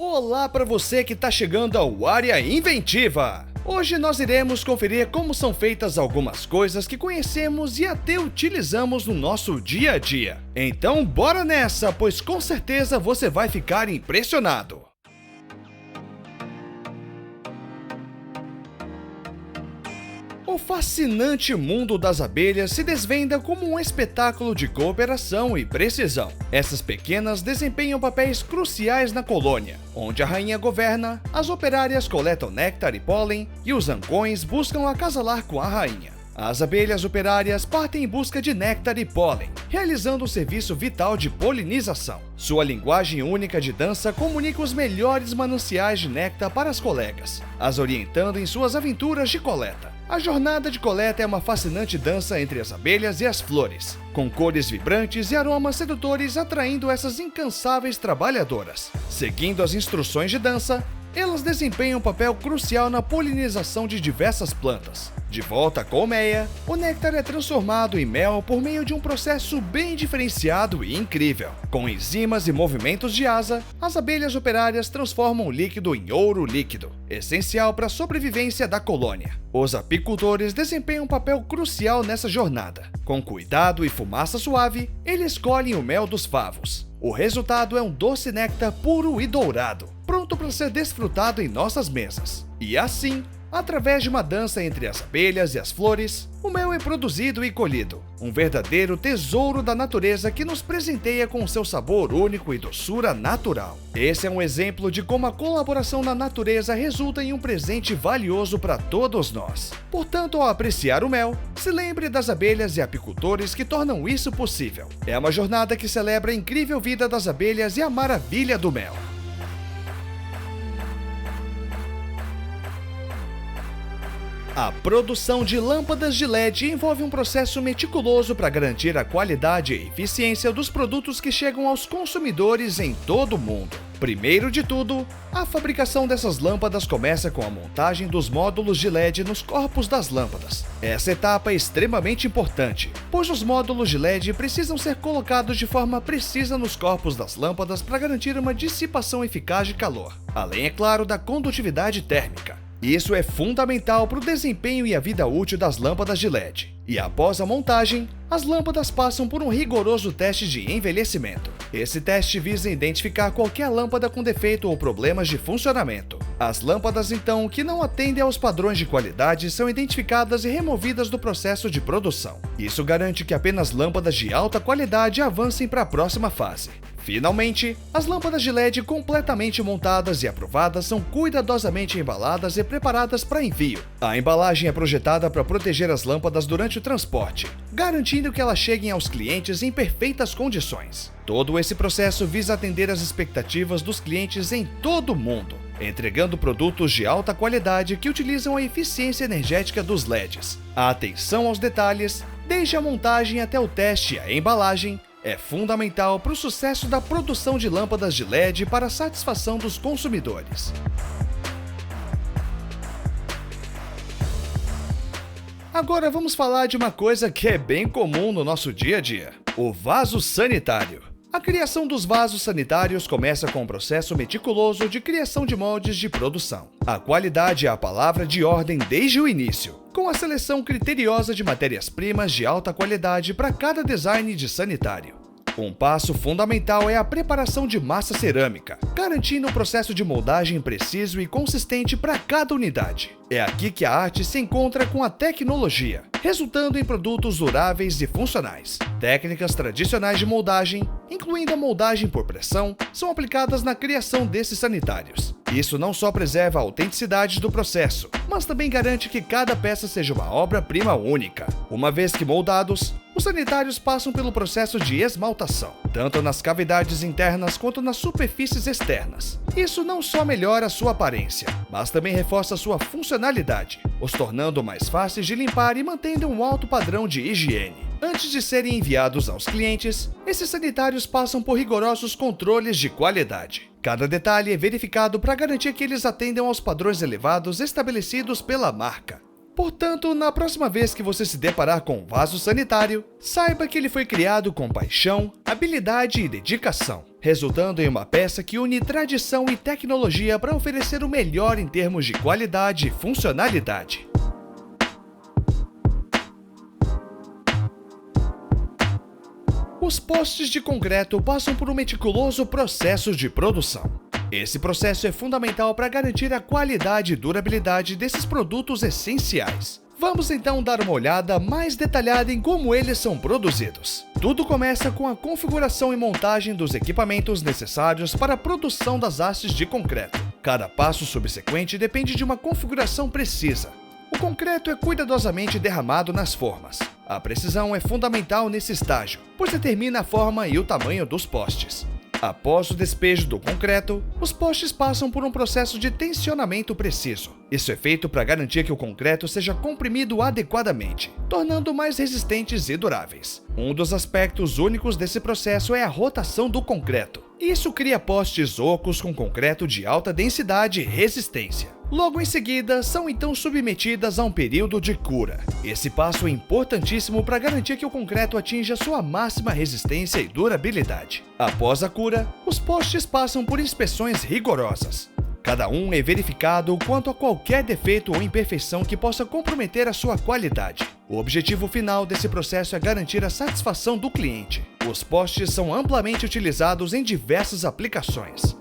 Olá para você que está chegando ao Área Inventiva! Hoje nós iremos conferir como são feitas algumas coisas que conhecemos e até utilizamos no nosso dia a dia. Então bora nessa, pois com certeza você vai ficar impressionado! O fascinante mundo das abelhas se desvenda como um espetáculo de cooperação e precisão. Essas pequenas desempenham papéis cruciais na colônia, onde a rainha governa, as operárias coletam néctar e pólen e os ancões buscam acasalar com a rainha. As abelhas operárias partem em busca de néctar e pólen, realizando um serviço vital de polinização. Sua linguagem única de dança comunica os melhores mananciais de néctar para as colegas, as orientando em suas aventuras de coleta. A jornada de coleta é uma fascinante dança entre as abelhas e as flores, com cores vibrantes e aromas sedutores atraindo essas incansáveis trabalhadoras. Seguindo as instruções de dança, elas desempenham um papel crucial na polinização de diversas plantas. De volta à colmeia, o néctar é transformado em mel por meio de um processo bem diferenciado e incrível. Com enzimas e movimentos de asa, as abelhas operárias transformam o líquido em ouro líquido, essencial para a sobrevivência da colônia. Os apicultores desempenham um papel crucial nessa jornada. Com cuidado e fumaça suave, eles colhem o mel dos favos. O resultado é um doce néctar puro e dourado, pronto para ser desfrutado em nossas mesas. E assim, através de uma dança entre as abelhas e as flores, o mel é produzido e colhido, um verdadeiro tesouro da natureza que nos presenteia com seu sabor único e doçura natural. Esse é um exemplo de como a colaboração na natureza resulta em um presente valioso para todos nós. Portanto, ao apreciar o mel, se lembre das abelhas e apicultores que tornam isso possível. É uma jornada que celebra a incrível vida das abelhas e a maravilha do mel. A produção de lâmpadas de LED envolve um processo meticuloso para garantir a qualidade e eficiência dos produtos que chegam aos consumidores em todo o mundo. Primeiro de tudo, a fabricação dessas lâmpadas começa com a montagem dos módulos de LED nos corpos das lâmpadas. Essa etapa é extremamente importante, pois os módulos de LED precisam ser colocados de forma precisa nos corpos das lâmpadas para garantir uma dissipação eficaz de calor, além, é claro, da condutividade térmica. Isso é fundamental para o desempenho e a vida útil das lâmpadas de LED. E após a montagem, as lâmpadas passam por um rigoroso teste de envelhecimento. Esse teste visa identificar qualquer lâmpada com defeito ou problemas de funcionamento. As lâmpadas, então, que não atendem aos padrões de qualidade são identificadas e removidas do processo de produção. Isso garante que apenas lâmpadas de alta qualidade avancem para a próxima fase. Finalmente, as lâmpadas de LED completamente montadas e aprovadas são cuidadosamente embaladas e preparadas para envio. A embalagem é projetada para proteger as lâmpadas durante o transporte, garantindo que elas cheguem aos clientes em perfeitas condições. Todo esse processo visa atender às expectativas dos clientes em todo o mundo, entregando produtos de alta qualidade que utilizam a eficiência energética dos LEDs. A atenção aos detalhes, desde a montagem até o teste e a embalagem, é fundamental para o sucesso da produção de lâmpadas de LED para a satisfação dos consumidores. Agora vamos falar de uma coisa que é bem comum no nosso dia a dia: o vaso sanitário. A criação dos vasos sanitários começa com um processo meticuloso de criação de moldes de produção. A qualidade é a palavra de ordem desde o início, com a seleção criteriosa de matérias-primas de alta qualidade para cada design de sanitário. Um passo fundamental é a preparação de massa cerâmica, garantindo um processo de moldagem preciso e consistente para cada unidade. É aqui que a arte se encontra com a tecnologia, resultando em produtos duráveis e funcionais. Técnicas tradicionais de moldagem, incluindo a moldagem por pressão, são aplicadas na criação desses sanitários. Isso não só preserva a autenticidade do processo, mas também garante que cada peça seja uma obra-prima única. Uma vez que moldados, os sanitários passam pelo processo de esmaltação, tanto nas cavidades internas quanto nas superfícies externas. Isso não só melhora a sua aparência, mas também reforça sua funcionalidade, os tornando mais fáceis de limpar e mantendo um alto padrão de higiene. Antes de serem enviados aos clientes, esses sanitários passam por rigorosos controles de qualidade. Cada detalhe é verificado para garantir que eles atendam aos padrões elevados estabelecidos pela marca. Portanto, na próxima vez que você se deparar com um vaso sanitário, saiba que ele foi criado com paixão, habilidade e dedicação, resultando em uma peça que une tradição e tecnologia para oferecer o melhor em termos de qualidade e funcionalidade. Os postes de concreto passam por um meticuloso processo de produção. Esse processo é fundamental para garantir a qualidade e durabilidade desses produtos essenciais. Vamos então dar uma olhada mais detalhada em como eles são produzidos. Tudo começa com a configuração e montagem dos equipamentos necessários para a produção das hastes de concreto. Cada passo subsequente depende de uma configuração precisa. O concreto é cuidadosamente derramado nas formas. A precisão é fundamental nesse estágio, pois determina a forma e o tamanho dos postes. Após o despejo do concreto, os postes passam por um processo de tensionamento preciso. Isso é feito para garantir que o concreto seja comprimido adequadamente, tornando mais resistentes e duráveis. Um dos aspectos únicos desse processo é a rotação do concreto. Isso cria postes ocos com concreto de alta densidade e resistência. Logo em seguida, são então submetidas a um período de cura. Esse passo é importantíssimo para garantir que o concreto atinja sua máxima resistência e durabilidade. Após a cura, os postes passam por inspeções rigorosas. Cada um é verificado quanto a qualquer defeito ou imperfeição que possa comprometer a sua qualidade. O objetivo final desse processo é garantir a satisfação do cliente. Os postes são amplamente utilizados em diversas aplicações.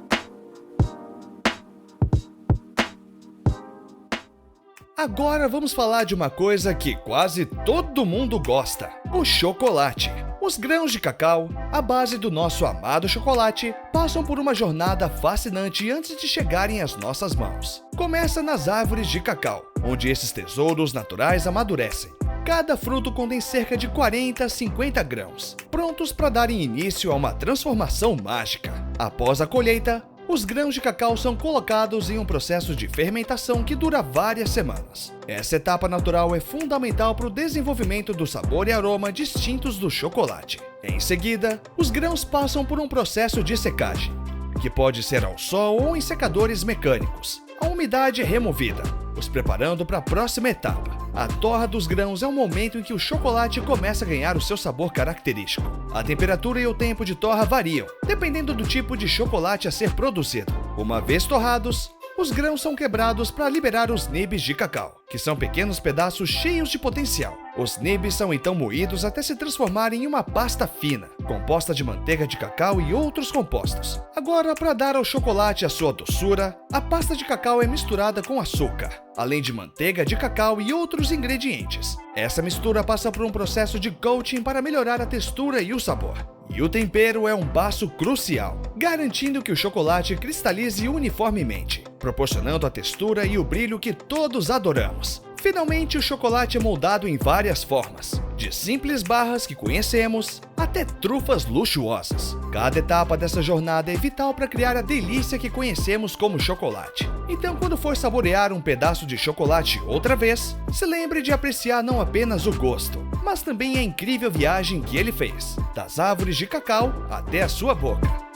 Agora vamos falar de uma coisa que quase todo mundo gosta: o chocolate. Os grãos de cacau, a base do nosso amado chocolate, passam por uma jornada fascinante antes de chegarem às nossas mãos. Começa nas árvores de cacau, onde esses tesouros naturais amadurecem. Cada fruto contém cerca de 40 a 50 grãos, prontos para darem início a uma transformação mágica. Após a colheita, os grãos de cacau são colocados em um processo de fermentação que dura várias semanas. Essa etapa natural é fundamental para o desenvolvimento do sabor e aroma distintos do chocolate. Em seguida, os grãos passam por um processo de secagem, que pode ser ao sol ou em secadores mecânicos. A umidade é removida, os preparando para a próxima etapa. A torra dos grãos é o momento em que o chocolate começa a ganhar o seu sabor característico. A temperatura e o tempo de torra variam, dependendo do tipo de chocolate a ser produzido. Uma vez torrados, os grãos são quebrados para liberar os nibs de cacau, que são pequenos pedaços cheios de potencial. Os nibs são então moídos até se transformarem em uma pasta fina, composta de manteiga de cacau e outros compostos. Agora, para dar ao chocolate a sua doçura, a pasta de cacau é misturada com açúcar, além de manteiga de cacau e outros ingredientes. Essa mistura passa por um processo de coating para melhorar a textura e o sabor. E o tempero é um passo crucial, garantindo que o chocolate cristalize uniformemente, proporcionando a textura e o brilho que todos adoramos. Finalmente, o chocolate é moldado em várias formas, de simples barras que conhecemos até trufas luxuosas. Cada etapa dessa jornada é vital para criar a delícia que conhecemos como chocolate. Então, quando for saborear um pedaço de chocolate outra vez, se lembre de apreciar não apenas o gosto, mas também a incrível viagem que ele fez, das árvores de cacau até a sua boca.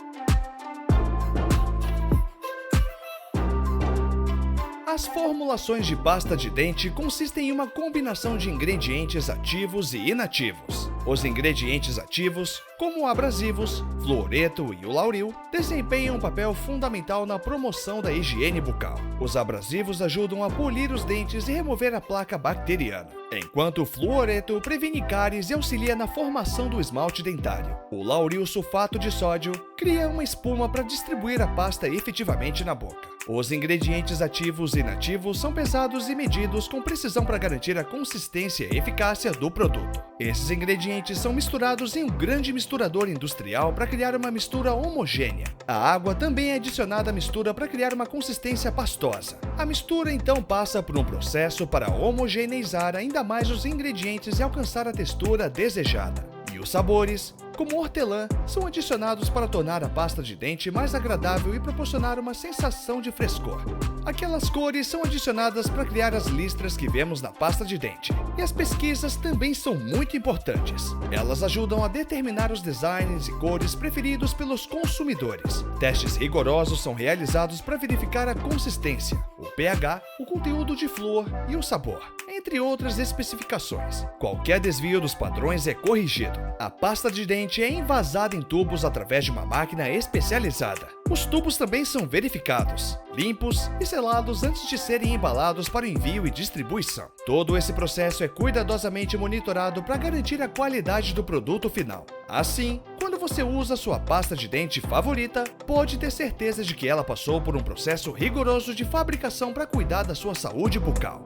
As formulações de pasta de dente consistem em uma combinação de ingredientes ativos e inativos. Os ingredientes ativos, como abrasivos, fluoreto e o lauril, desempenham um papel fundamental na promoção da higiene bucal. Os abrasivos ajudam a polir os dentes e remover a placa bacteriana, enquanto o fluoreto previne cáries e auxilia na formação do esmalte dentário. O lauril sulfato de sódio cria uma espuma para distribuir a pasta efetivamente na boca. Os ingredientes ativos e inativos são pesados e medidos com precisão para garantir a consistência e eficácia do produto. Esses ingredientes são misturados em um grande misturador industrial para criar uma mistura homogênea. A água também é adicionada à mistura para criar uma consistência pastosa. A mistura então passa por um processo para homogeneizar ainda mais os ingredientes e alcançar a textura desejada. E os sabores, como hortelã, são adicionados para tornar a pasta de dente mais agradável e proporcionar uma sensação de frescor. Aquelas cores são adicionadas para criar as listras que vemos na pasta de dente. E as pesquisas também são muito importantes. Elas ajudam a determinar os designs e cores preferidos pelos consumidores. Testes rigorosos são realizados para verificar a consistência, o pH, o conteúdo de flúor e o sabor, entre outras especificações. Qualquer desvio dos padrões é corrigido. A pasta de dente é envasada em tubos através de uma máquina especializada. Os tubos também são verificados, limpos e selados antes de serem embalados para envio e distribuição. Todo esse processo é cuidadosamente monitorado para garantir a qualidade do produto final. Assim, quando você usa sua pasta de dente favorita, pode ter certeza de que ela passou por um processo rigoroso de fabricação para cuidar da sua saúde bucal.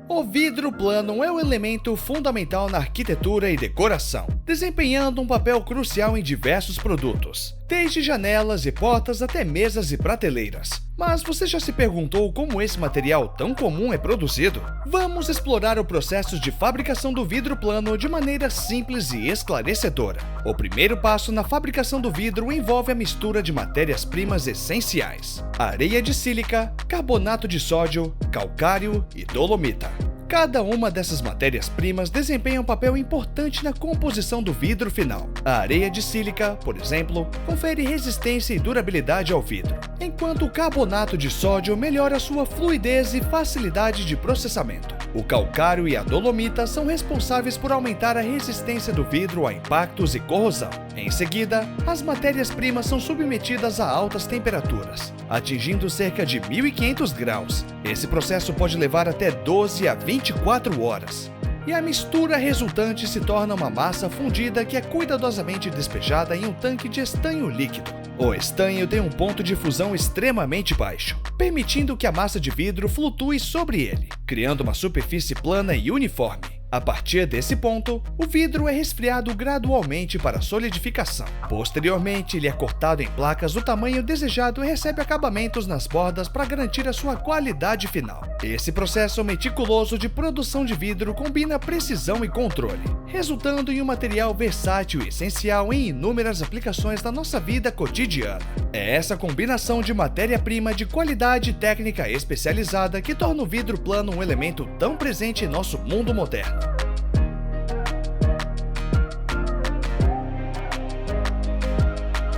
O vidro plano é um elemento fundamental na arquitetura e decoração, desempenhando um papel crucial em diversos produtos, desde janelas e portas até mesas e prateleiras. Mas você já se perguntou como esse material tão comum é produzido? Vamos explorar o processo de fabricação do vidro plano de maneira simples e esclarecedora. O primeiro passo na fabricação do vidro envolve a mistura de matérias-primas essenciais: areia de sílica, carbonato de sódio, calcário e dolomita. Cada uma dessas matérias-primas desempenha um papel importante na composição do vidro final. A areia de sílica, por exemplo, confere resistência e durabilidade ao vidro, enquanto o carbonato de sódio melhora sua fluidez e facilidade de processamento. O calcário e a dolomita são responsáveis por aumentar a resistência do vidro a impactos e corrosão. Em seguida, as matérias-primas são submetidas a altas temperaturas, atingindo cerca de 1.500 graus. Esse processo pode levar até 12 a 24 horas. E a mistura resultante se torna uma massa fundida que é cuidadosamente despejada em um tanque de estanho líquido. O estanho tem um ponto de fusão extremamente baixo, permitindo que a massa de vidro flutue sobre ele, criando uma superfície plana e uniforme. A partir desse ponto, o vidro é resfriado gradualmente para solidificação. Posteriormente, ele é cortado em placas do tamanho desejado e recebe acabamentos nas bordas para garantir a sua qualidade final. Esse processo meticuloso de produção de vidro combina precisão e controle, resultando em um material versátil e essencial em inúmeras aplicações na nossa vida cotidiana. É essa combinação de matéria-prima de qualidade técnica especializada que torna o vidro plano um elemento tão presente em nosso mundo moderno.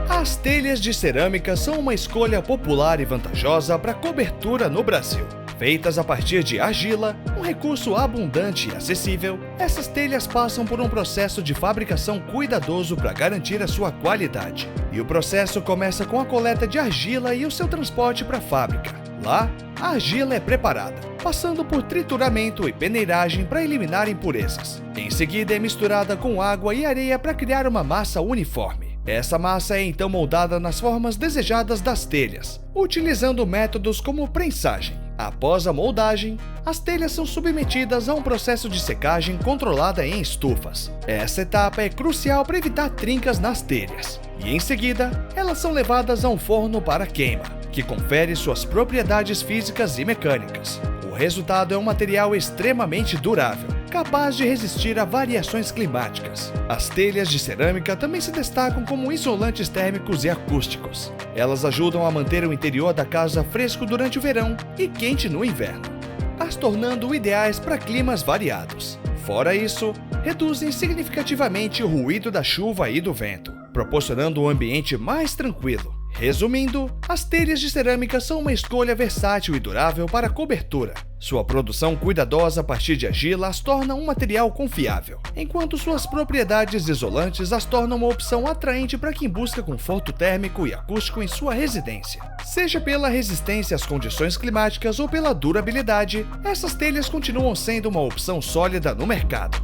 As telhas de cerâmica são uma escolha popular e vantajosa para cobertura no Brasil. Feitas a partir de argila, um recurso abundante e acessível, essas telhas passam por um processo de fabricação cuidadoso para garantir a sua qualidade. E o processo começa com a coleta de argila e o seu transporte para a fábrica. Lá, a argila é preparada, passando por trituramento e peneiragem para eliminar impurezas. Em seguida, é misturada com água e areia para criar uma massa uniforme. Essa massa é então moldada nas formas desejadas das telhas, utilizando métodos como prensagem. Após a moldagem, as telhas são submetidas a um processo de secagem controlada em estufas. Essa etapa é crucial para evitar trincas nas telhas. E em seguida, elas são levadas a um forno para queima, que confere suas propriedades físicas e mecânicas. O resultado é um material extremamente durável, capaz de resistir a variações climáticas. As telhas de cerâmica também se destacam como isolantes térmicos e acústicos. Elas ajudam a manter o interior da casa fresco durante o verão e quente no inverno, as tornando ideais para climas variados. Fora isso, reduzem significativamente o ruído da chuva e do vento, proporcionando um ambiente mais tranquilo. Resumindo, as telhas de cerâmica são uma escolha versátil e durável para cobertura. Sua produção cuidadosa a partir de argila as torna um material confiável, enquanto suas propriedades isolantes as tornam uma opção atraente para quem busca conforto térmico e acústico em sua residência. Seja pela resistência às condições climáticas ou pela durabilidade, essas telhas continuam sendo uma opção sólida no mercado.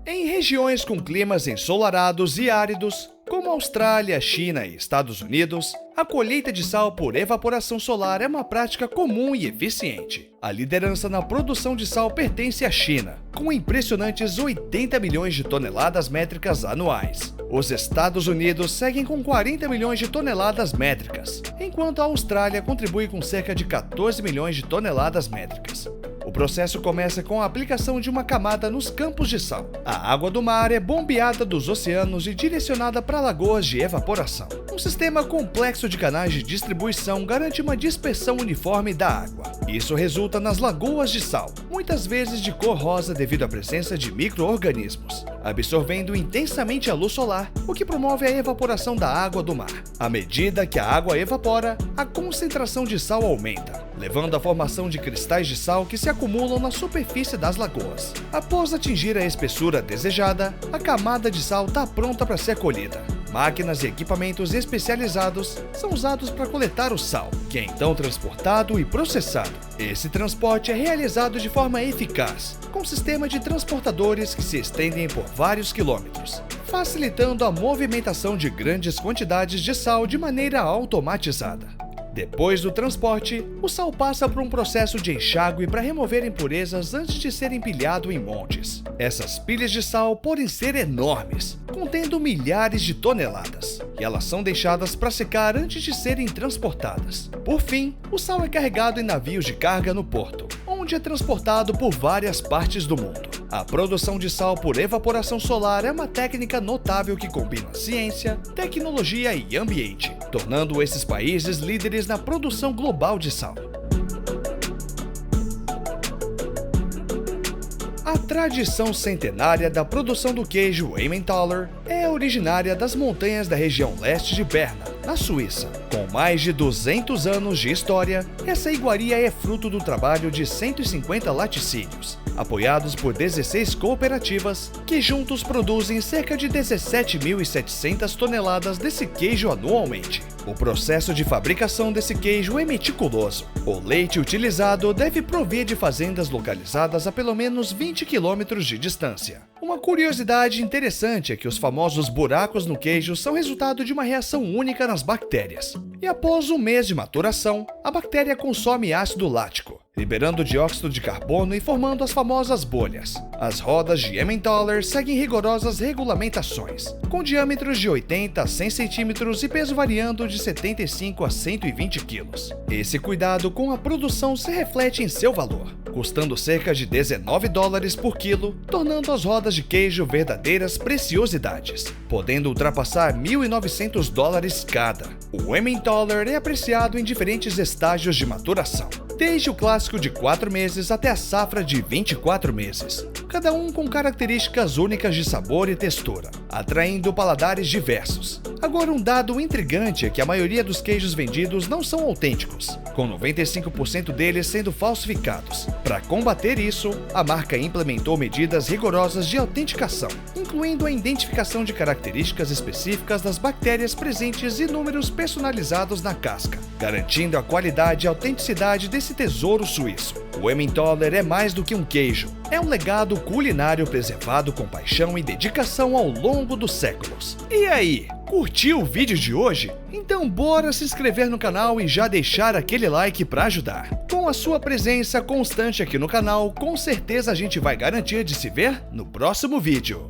Em regiões com climas ensolarados e áridos, Como Austrália, China e Estados Unidos, a colheita de sal por evaporação solar é uma prática comum e eficiente. A liderança na produção de sal pertence à China, com impressionantes 80 milhões de toneladas métricas anuais. Os Estados Unidos seguem com 40 milhões de toneladas métricas, enquanto a Austrália contribui com cerca de 14 milhões de toneladas métricas. O processo começa com a aplicação de uma camada nos campos de sal. A água do mar é bombeada dos oceanos e direcionada para lagoas de evaporação. Um sistema complexo de canais de distribuição garante uma dispersão uniforme da água. Isso resulta nas lagoas de sal, muitas vezes de cor rosa devido à presença de micro-organismos, absorvendo intensamente a luz solar, o que promove a evaporação da água do mar. À medida que a água evapora, a concentração de sal aumenta, levando à formação de cristais de sal que se acumulam na superfície das lagoas. Após atingir a espessura desejada, a camada de sal está pronta para ser colhida. Máquinas e equipamentos especializados são usados para coletar o sal, que é então transportado e processado. Esse transporte é realizado de forma eficaz, com um sistema de transportadores que se estendem por vários quilômetros, facilitando a movimentação de grandes quantidades de sal de maneira automatizada. Depois do transporte, o sal passa por um processo de enxágue para remover impurezas antes de ser empilhado em montes. Essas pilhas de sal podem ser enormes, contendo milhares de toneladas, e elas são deixadas para secar antes de serem transportadas. Por fim, o sal é carregado em navios de carga no porto, onde é transportado por várias partes do mundo. A produção de sal por evaporação solar é uma técnica notável que combina ciência, tecnologia e ambiente, tornando esses países líderes na produção global de sal. A tradição centenária da produção do queijo Emmentaler é originária das montanhas da região leste de Berna, na Suíça. Com mais de 200 anos de história, essa iguaria é fruto do trabalho de 150 laticínios, apoiados por 16 cooperativas, que juntos produzem cerca de 17.700 toneladas desse queijo anualmente. O processo de fabricação desse queijo é meticuloso. O leite utilizado deve provir de fazendas localizadas a pelo menos 20 quilômetros de distância. Uma curiosidade interessante é que os famosos buracos no queijo são resultado de uma reação única nas bactérias. E após um mês de maturação, a bactéria consome ácido lático, liberando dióxido de carbono e formando as famosas bolhas. As rodas de Emmentaler seguem rigorosas regulamentações, com diâmetros de 80 a 100 centímetros e peso variando de 75 a 120 quilos. Esse cuidado com a produção se reflete em seu valor, custando cerca de $19 por quilo, tornando as rodas de queijo verdadeiras preciosidades, podendo ultrapassar $1.900 cada. O Emmentaler é apreciado em diferentes estágios de maturação, desde o clássico de 4 meses até a safra de 24 meses, cada um com características únicas de sabor e textura, atraindo paladares diversos. Agora, um dado intrigante é que a maioria dos queijos vendidos não são autênticos, com 95% deles sendo falsificados. Para combater isso, a marca implementou medidas rigorosas de autenticação, incluindo a identificação de características específicas das bactérias presentes e números personalizados na casca, garantindo a qualidade e autenticidade desse tesouro suíço. O Emmentaler é mais do que um queijo, é um legado culinário preservado com paixão e dedicação ao longo dos séculos. E aí, curtiu o vídeo de hoje? Então bora se inscrever no canal e já deixar aquele like para ajudar. Com a sua presença constante aqui no canal, com certeza a gente vai garantir de se ver no próximo vídeo.